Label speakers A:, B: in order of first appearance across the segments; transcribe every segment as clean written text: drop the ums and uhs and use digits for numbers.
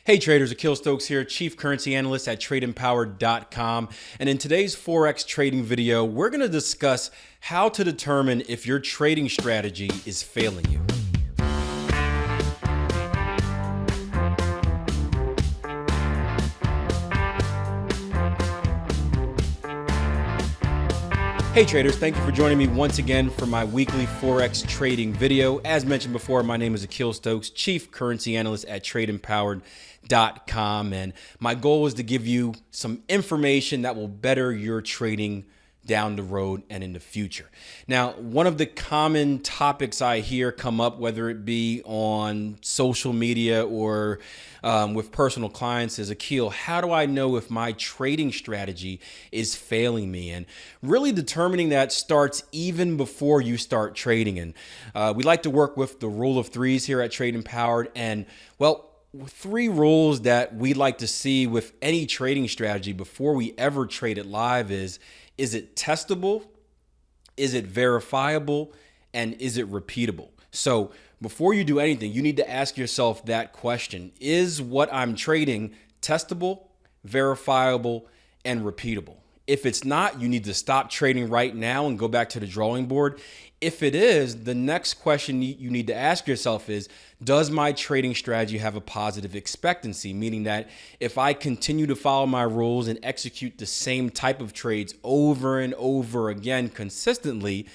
A: Hey traders, Akil Stokes here, Chief Currency Analyst at TradeEmpowered.com. And in today's Forex trading video, we're going to discuss how to determine if your trading strategy is failing you. Hey traders, thank you for joining me once again for my weekly Forex trading video. As mentioned before, my name is Akil Stokes, Chief Currency Analyst at TradeEmpowered.com. And my goal is to give you some information that will better your trading down the road and in the future. Now, one of the common topics I hear come up, whether it be on social media or with personal clients, is, Akil, how do I know if my trading strategy is failing me? And really determining that starts even before you start trading. And we like to work with the rule of threes here at Trade Empowered. And well, three rules that we like to see with any trading strategy before we ever trade it live is it testable? Is it verifiable? And is it repeatable? So before you do anything, you need to ask yourself that question. Is what I'm trading testable, verifiable, and repeatable? If it's not, you need to stop trading right now and go back to the drawing board. If it is, the next question you need to ask yourself is, does my trading strategy have a positive expectancy? Meaning that if I continue to follow my rules and execute the same type of trades over and over again consistently,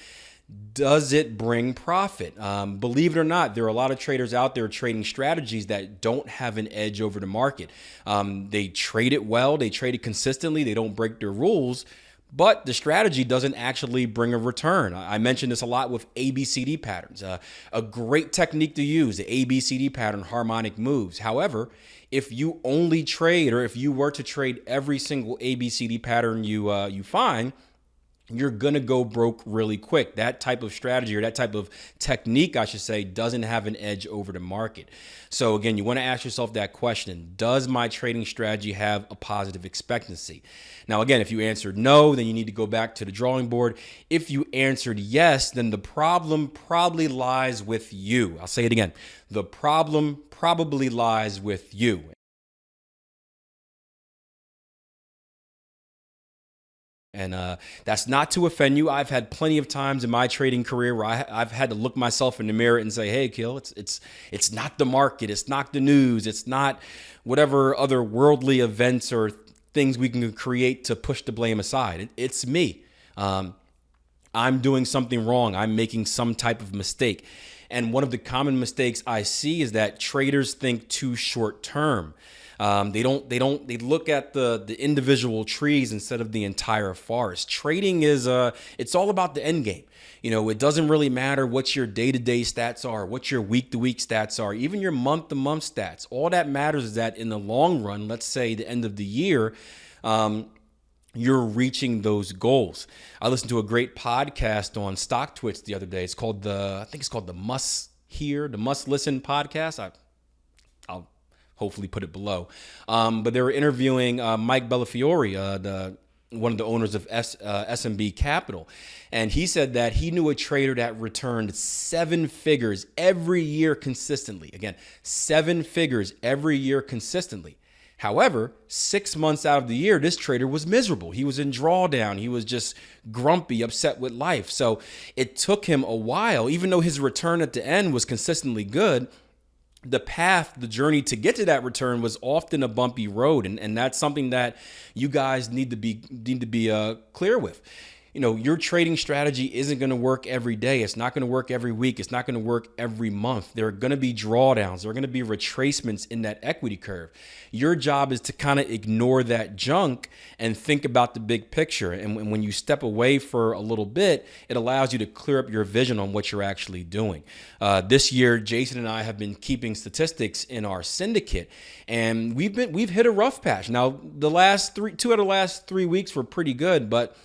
A: does it bring profit? Believe it or not, there are a lot of traders out there trading strategies that don't have an edge over the market. They trade it well, they trade it consistently, they don't break their rules, but the strategy doesn't actually bring a return. I mentioned this a lot with ABCD patterns. A great technique to use, the ABCD pattern, harmonic moves. However, if you only trade, or if you were to trade every single ABCD pattern you find, you're going to go broke really quick. That type of strategy, or that type of technique, I should say, doesn't have an edge over the market. So again, you want to ask yourself that question. Does my trading strategy have a positive expectancy? Now, again, if you answered no, then you need to go back to the drawing board. If you answered yes, then the problem probably lies with you. I'll say it again. The problem probably lies with you. And that's not to offend you. I've had plenty of times in my trading career where I've had to look myself in the mirror and say, hey, Akil, it's not the market. It's not the news. It's not whatever other worldly events or things we can create to push the blame aside. It's me. I'm doing something wrong. I'm making some type of mistake. And one of the common mistakes I see is that traders think too short term. They look at the individual trees instead of the entire forest. Trading is it's all about the end game. You know, it doesn't really matter what your day-to-day stats are, what your week-to-week stats are, even your month-to-month stats. All that matters is that in the long run, let's say the end of the year, you're reaching those goals. I listened to a great podcast on StockTwits the other day. It's called I think it's called the Must Listen podcast. I'll hopefully put it below. But they were interviewing Mike Bellafiore, one of the owners of SMB Capital. And he said that he knew a trader that returned 7 figures every year consistently. Again, 7 figures every year consistently. However, 6 months out of the year, this trader was miserable. He was in drawdown. He was just grumpy, upset with life. So it took him a while, even though his return at the end was consistently good. The path, the journey to get to that return was often a bumpy road. And that's something that you guys need to be clear with. You know, your trading strategy isn't going to work every day. It's not going to work every week. It's not going to work every month. There are going to be drawdowns. There are going to be retracements in that equity curve. Your job is to kind of ignore that junk and think about the big picture. And when you step away for a little bit, it allows you to clear up your vision on what you're actually doing. This year, Jason and I have been keeping statistics in our syndicate, and we've hit a rough patch. Now, two out of the last 3 weeks were pretty good, but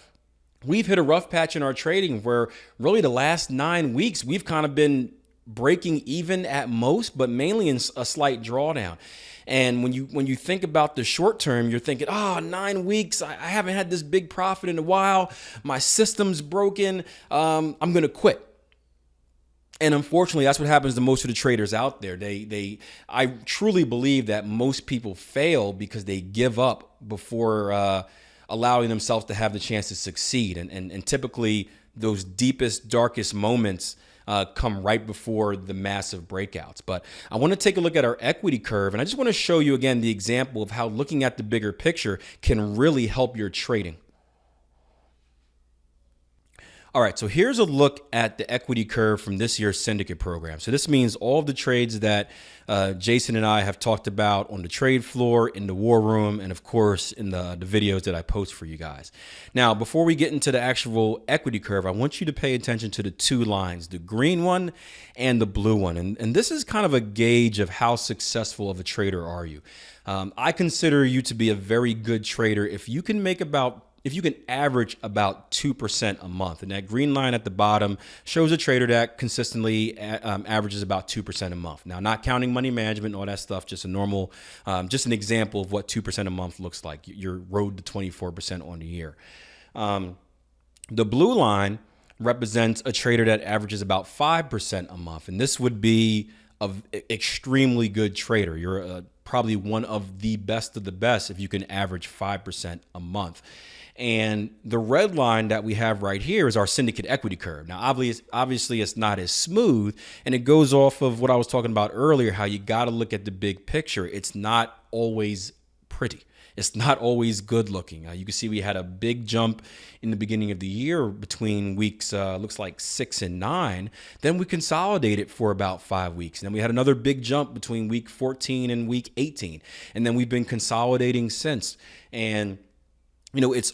A: we've hit a rough patch in our trading where really the last 9 weeks, we've kind of been breaking even at most, but mainly in a slight drawdown. And when you think about the short term, you're thinking, 9 weeks, I haven't had this big profit in a while. My system's broken. I'm going to quit. And unfortunately, that's what happens to most of the traders out there. I truly believe that most people fail because they give up before allowing themselves to have the chance to succeed. And typically, those deepest, darkest moments come right before the massive breakouts. But I want to take a look at our equity curve, and I just want to show you again the example of how looking at the bigger picture can really help your trading. All right, so here's a look at the equity curve from this year's syndicate program. So this means all of the trades that Jason and I have talked about on the trade floor, in the war room, and of course in the videos that I post for you guys. Now, before we get into the actual equity curve, I want you to pay attention to the two lines, the green one and the blue one. And this is kind of a gauge of how successful of a trader are you. I consider you to be a very good trader if you can average about 2% a month. And that green line at the bottom shows a trader that consistently averages about 2% a month. Now, not counting money management and all that stuff, just a normal, just an example of what 2% a month looks like. Your road to 24% on the year. The blue line represents a trader that averages about 5% a month. And this would be an extremely good trader. You're probably one of the best if you can average 5% a month. And the red line that we have right here is our syndicate equity curve. Now, obviously, it's not as smooth, and it goes off of what I was talking about earlier, how you got to look at the big picture. It's not always pretty. It's not always good looking. You can see we had a big jump in the beginning of the year between weeks, looks like 6 and 9. Then we consolidated for about 5 weeks. And then we had another big jump between week 14 and week 18. And then we've been consolidating since. And you know, it's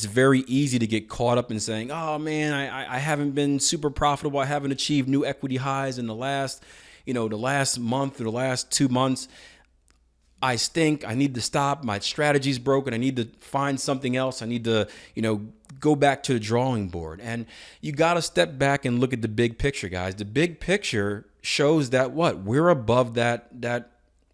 A: very easy to get caught up in saying, oh man, I haven't been super profitable. I haven't achieved new equity highs in the last month or the last 2 months. I stink. I need to stop. My strategy's broken. I need to find something else. I need to, go back to the drawing board. And you got to step back and look at the big picture, guys. The big picture shows that we're above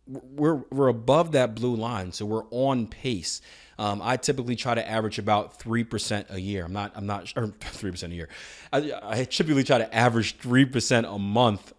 A: we're above that blue line. So we're on pace. I typically try to average about 3% a year. I'm not sure 3% a year. I typically try to average 3% a month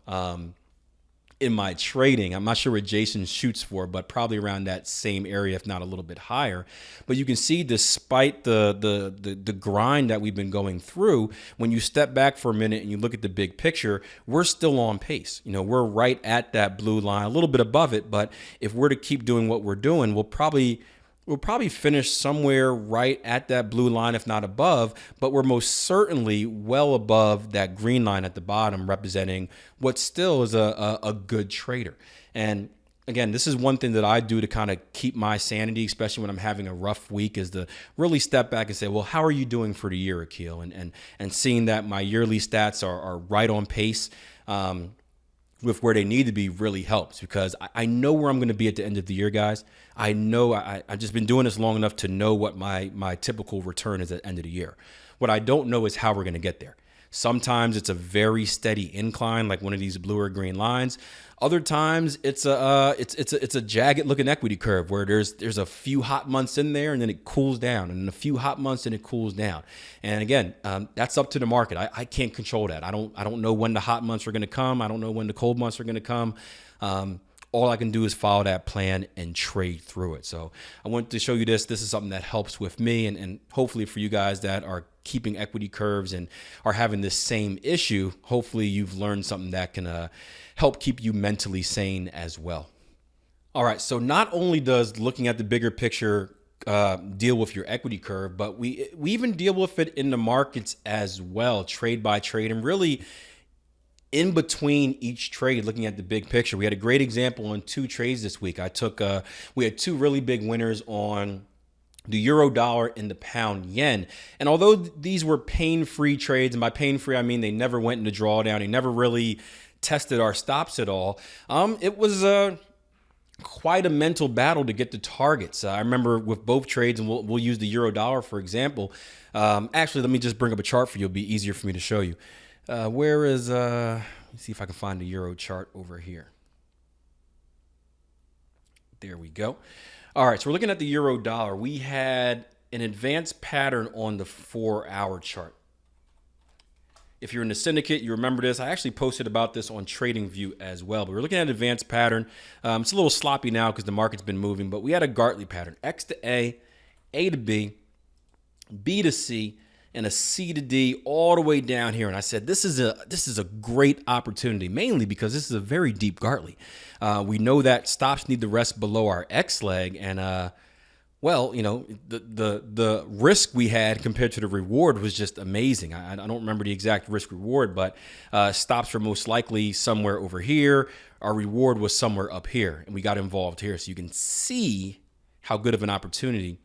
A: in my trading. I'm not sure what Jason shoots for, but probably around that same area, if not a little bit higher. But you can see, despite the grind that we've been going through, when you step back for a minute and you look at the big picture, we're still on pace. We're right at that blue line, a little bit above it. But if we're to keep doing what we're doing, we'll probably finish somewhere right at that blue line, if not above, but we're most certainly well above that green line at the bottom, representing what still is a good trader. And again, this is one thing that I do to kind of keep my sanity, especially when I'm having a rough week, is to really step back and say, well, how are you doing for the year, Akil? And seeing that my yearly stats are right on pace with where they need to be really helps, because I know where I'm going to be at the end of the year, guys. I know I've just been doing this long enough to know what my typical return is at the end of the year. What I don't know is how we're going to get there. Sometimes it's a very steady incline, like one of these blue or green lines. Other times it's a jagged looking equity curve where there's a few hot months in there and then it cools down, and then a few hot months and it cools down. And again, that's up to the market. I can't control that. I don't know when the hot months are going to come. I don't know when the cold months are going to come. All I can do is follow that plan and trade through it. So I wanted to show you this. This is something that helps with me, and hopefully for you guys that are keeping equity curves and are having this same issue, hopefully you've learned something that can help keep you mentally sane as well. All right, so not only does looking at the bigger picture deal with your equity curve, but we even deal with it in the markets as well, trade by trade, and really in between each trade, looking at the big picture. We had a great example on 2 trades this week. We had 2 really big winners on the euro dollar and the pound yen. And although these were pain-free trades, and by pain-free, I mean they never went into drawdown, they never really tested our stops at all, it was quite a mental battle to get the targets. I remember with both trades, and we'll use the euro dollar for example. Actually, let me just bring up a chart for you. It'll be easier for me to show you. Where is, let me see if I can find the euro chart over here. There we go. All right, so we're looking at the euro dollar. We had an advanced pattern on the 4-hour chart. If you're in the syndicate, you remember this. I actually posted about this on TradingView as well. But we're looking at an advanced pattern. It's a little sloppy now because the market's been moving, but we had a Gartley pattern. X to A to B, B to C, and a C to D all the way down here. And I said, this is a great opportunity, mainly because this is a very deep Gartley. We know that stops need to rest below our X leg, and well, you know, the risk we had compared to the reward was just amazing. I don't remember the exact risk reward, but stops were most likely somewhere over here. Our reward was somewhere up here, and we got involved here. So you can see how good of an opportunity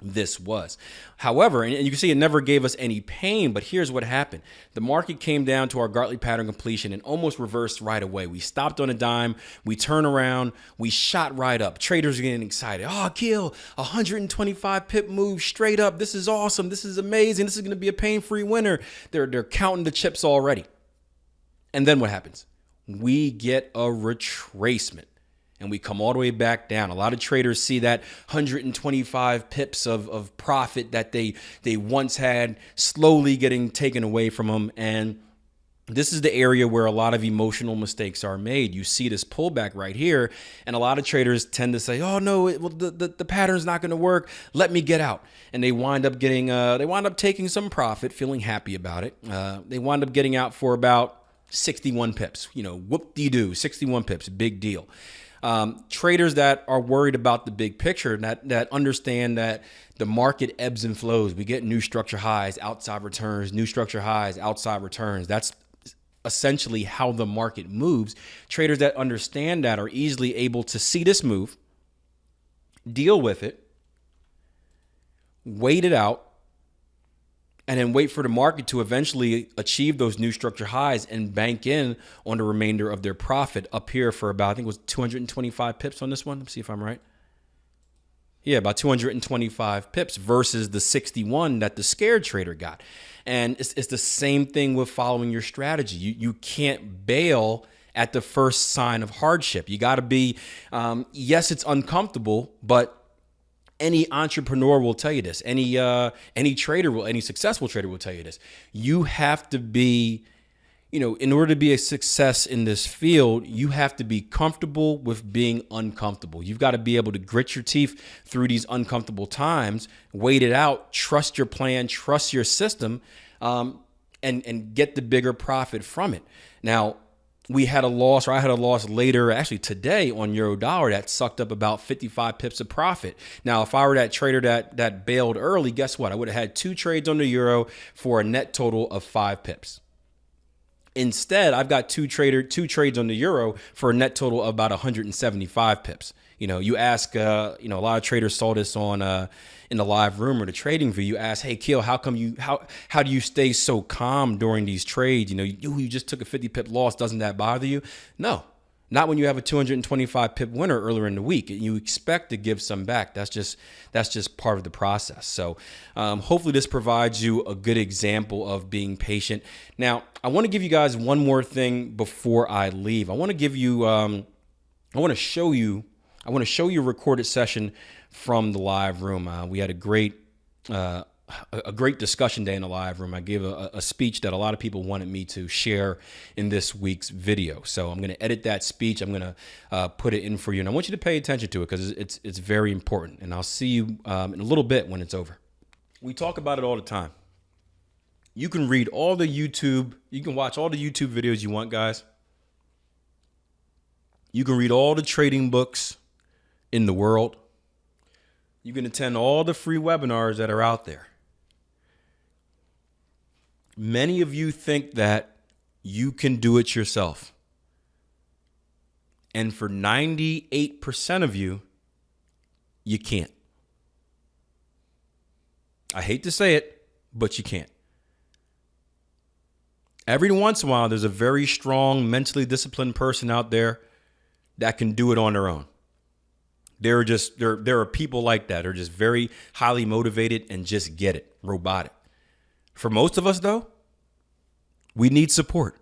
A: this was. However, and you can see it never gave us any pain, but here's what happened. The market came down to our Gartley pattern completion and almost reversed right away. We stopped on a dime, we turned around, we shot right up. Traders are getting excited. Oh, Kill, 125 pip move straight up. This is awesome. This is amazing. This is going to be a pain-free winner. They're counting the chips already. And then what happens? We get a retracement. And we come all the way back down. A lot of traders see that 125 pips of profit that they once had slowly getting taken away from them. And this is the area where a lot of emotional mistakes are made. You see this pullback right here. And a lot of traders tend to say, oh, no, the pattern's not going to work. Let me get out. And they wind up getting taking some profit, feeling happy about it. They wind up getting out for about 61 pips. You know, whoop-de-doo, 61 pips, big deal. Traders that are worried about the big picture, that understand that the market ebbs and flows. We get new structure highs, outside returns, new structure highs, outside returns. That's essentially how the market moves. Traders that understand that are easily able to see this move, deal with it, wait it out, and then wait for the market to eventually achieve those new structure highs and bank in on the remainder of their profit up here for about, I think it was 225 pips on this one. Let's see if I'm right. Yeah, about 225 pips versus the 61 that the scared trader got. And it's the same thing with following your strategy. You can't bail at the first sign of hardship. You got to be, yes, it's uncomfortable, but any entrepreneur will tell you this. Any successful trader will tell you this. You have to be, in order to be a success in this field, you have to be comfortable with being uncomfortable. You've got to be able to grit your teeth through these uncomfortable times, wait it out, trust your plan, trust your system, and get the bigger profit from it. Now, I had a loss later, actually today on Euro Dollar that sucked up about 55 pips of profit. Now, if I were that trader that bailed early, guess what? I would have had 2 trades on the Euro for a net total of 5 pips. Instead, I've got 2 trades on the Euro for a net total of about 175 pips. You ask, a lot of traders saw this on in the live room or the TradingView. You ask, hey, Kill, how do you stay so calm during these trades? You just took a 50 pip loss. Doesn't that bother you? No, not when you have a 225 pip winner earlier in the week. You expect to give some back. That's just part of the process. So hopefully this provides you a good example of being patient. Now, I want to give you guys one more thing before I leave. I want to give you, I want to show you a recorded session from the live room. We had a great discussion day in the live room. I gave a speech that a lot of people wanted me to share in this week's video. So I'm going to edit that speech. I'm going to put it in for you. And I want you to pay attention to it because it's very important. And I'll see you in a little bit when it's over. We talk about it all the time. You can read all the YouTube. You can watch all the YouTube videos you want, guys. You can read all the trading books in the world. You can attend all the free webinars that are out there. Many of you think that you can do it yourself. And for 98% of you, you can't. I hate to say it, but you can't. Every once in a while, there's a very strong, mentally disciplined person out there that can do it on their own. There are people like that. They're just very highly motivated and just get it, robotic. For most of us, though, we need support.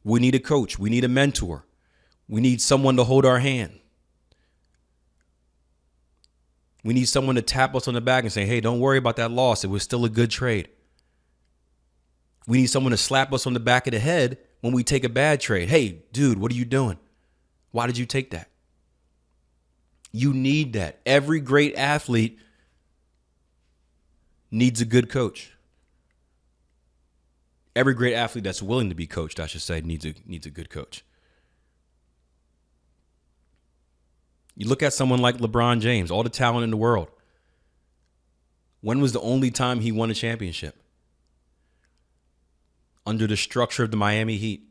A: We need a coach. We need a mentor. We need someone to hold our hand. We need someone to tap us on the back and say, hey, don't worry about that loss. It was still a good trade. We need someone to slap us on the back of the head when we take a bad trade. Hey, dude, what are you doing? Why did you take that? You need that. Every great athlete needs a good coach. Every great athlete that's willing to be coached, I should say, needs a good coach. You look at someone like LeBron James, all the talent in the world. When was the only time he won a championship? Under the structure of the Miami Heat.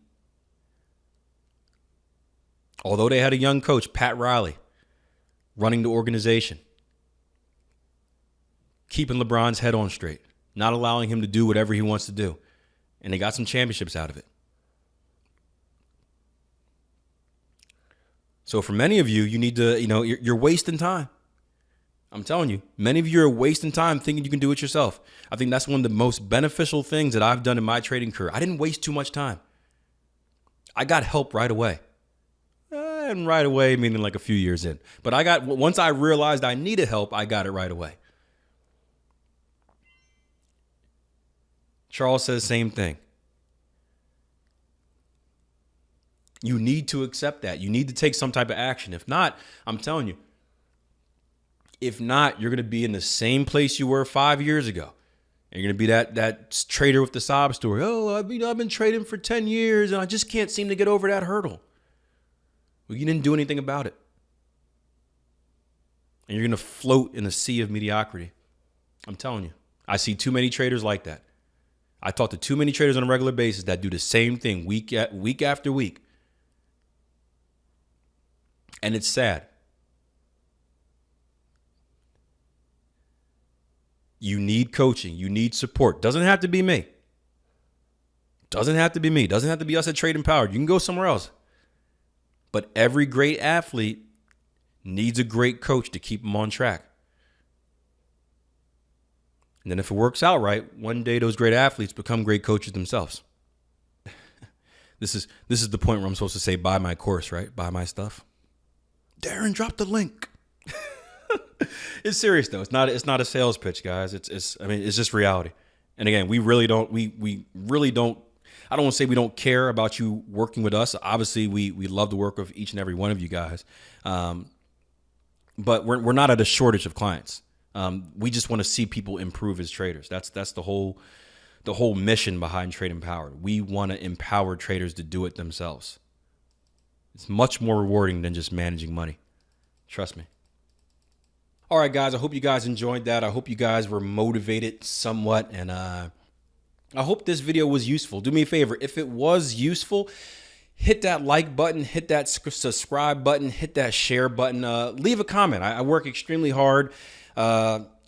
A: Although they had a young coach, Pat Riley, running the organization, keeping LeBron's head on straight, not allowing him to do whatever he wants to do. And they got some championships out of it. So for many of you, you need to, you're wasting time. I'm telling you, many of you are wasting time thinking you can do it yourself. I think that's one of the most beneficial things that I've done in my trading career. I didn't waste too much time. I got help right away. And right away, meaning like a few years in. But once I realized I needed help, I got it right away. Charles says same thing. You need to accept that. You need to take some type of action. If not, I'm telling you, if not, you're going to be in the same place you were 5 years ago. And you're going to be that trader with the sob story. Oh, I've been trading for 10 years and I just can't seem to get over that hurdle. Well, you didn't do anything about it. And you're going to float in a sea of mediocrity. I'm telling you, I see too many traders like that. I talk to too many traders on a regular basis that do the same thing week after week. And it's sad. You need coaching. You need support. Doesn't have to be me. Doesn't have to be me. Doesn't have to be us at Trading Power. You can go somewhere else. But every great athlete needs a great coach to keep them on track. And then if it works out right, one day those great athletes become great coaches themselves. This is the point where I'm supposed to say, buy my course, right? Buy my stuff. Darren, drop the link. It's serious though. It's not a sales pitch, guys. It's just reality. And again, we really don't. I don't want to say we don't care about you working with us. Obviously, we love the work of each and every one of you guys. But we're not at a shortage of clients. We just want to see people improve as traders. That's the whole mission behind Trading Power. We want to empower traders to do it themselves. It's much more rewarding than just managing money. Trust me. All right, guys, I hope you guys enjoyed that. I hope you guys were motivated somewhat. And I hope this video was useful. Do me a favor. If it was useful, hit that like button, hit that subscribe button, hit that share button. Leave a comment. I work extremely hard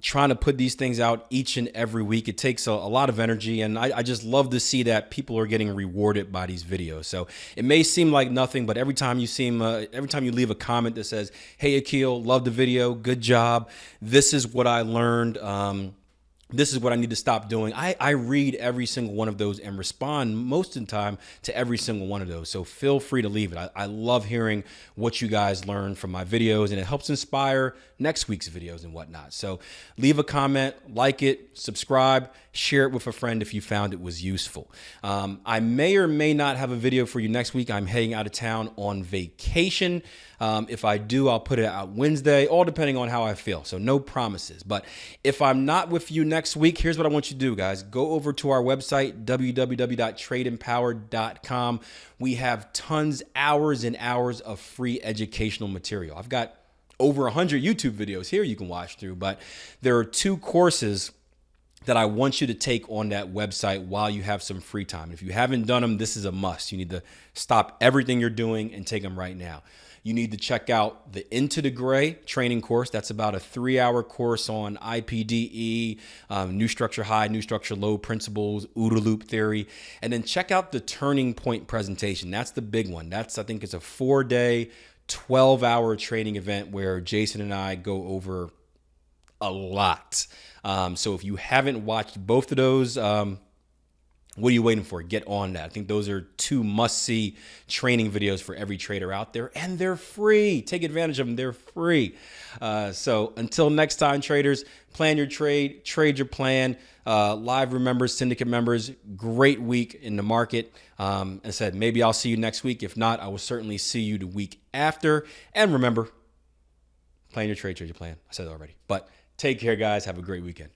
A: trying to put these things out each and every week. It takes a lot of energy, and I just love to see that people are getting rewarded by these videos. So it may seem like nothing, but every time you leave a comment that says, "Hey Akil, love the video, good job. This is what I learned. This is what I need to stop doing." I read every single one of those and respond most of the time to every single one of those. So feel free to leave it. I love hearing what you guys learn from my videos, and it helps inspire next week's videos and whatnot. So leave a comment, like it, subscribe, share it with a friend if you found it was useful. I may or may not have a video for you next week. I'm heading out of town on vacation. If I do, I'll put it out Wednesday, all depending on how I feel. So no promises. But if I'm not with you next week, here's what I want you to do, guys. Go over to our website, www.tradeempower.com. We have tons, hours and hours of free educational material. I've got over 100 YouTube videos here you can watch through, but there are 2 courses that I want you to take on that website while you have some free time. If you haven't done them, this is a must. You need to stop everything you're doing and take them right now. You need to check out the Into the Gray training course. That's about a 3-hour course on IPDE, new structure high, new structure low principles, OODA loop theory. And then check out the Turning Point presentation. That's the big one. I think it's a 4-day, 12-hour training event where Jason and I go over a lot. So if you haven't watched both of those, What are you waiting for? Get on that. I think those are two must-see training videos for every trader out there, and they're free. Take advantage of them. They're free. So until next time, traders, plan your trade your plan. Live members, syndicate members, great week in the market. As I said, maybe I'll see you next week. If not, I will certainly see you the week after. And remember, plan your trade your plan. I said it already. But take care, guys. Have a great weekend.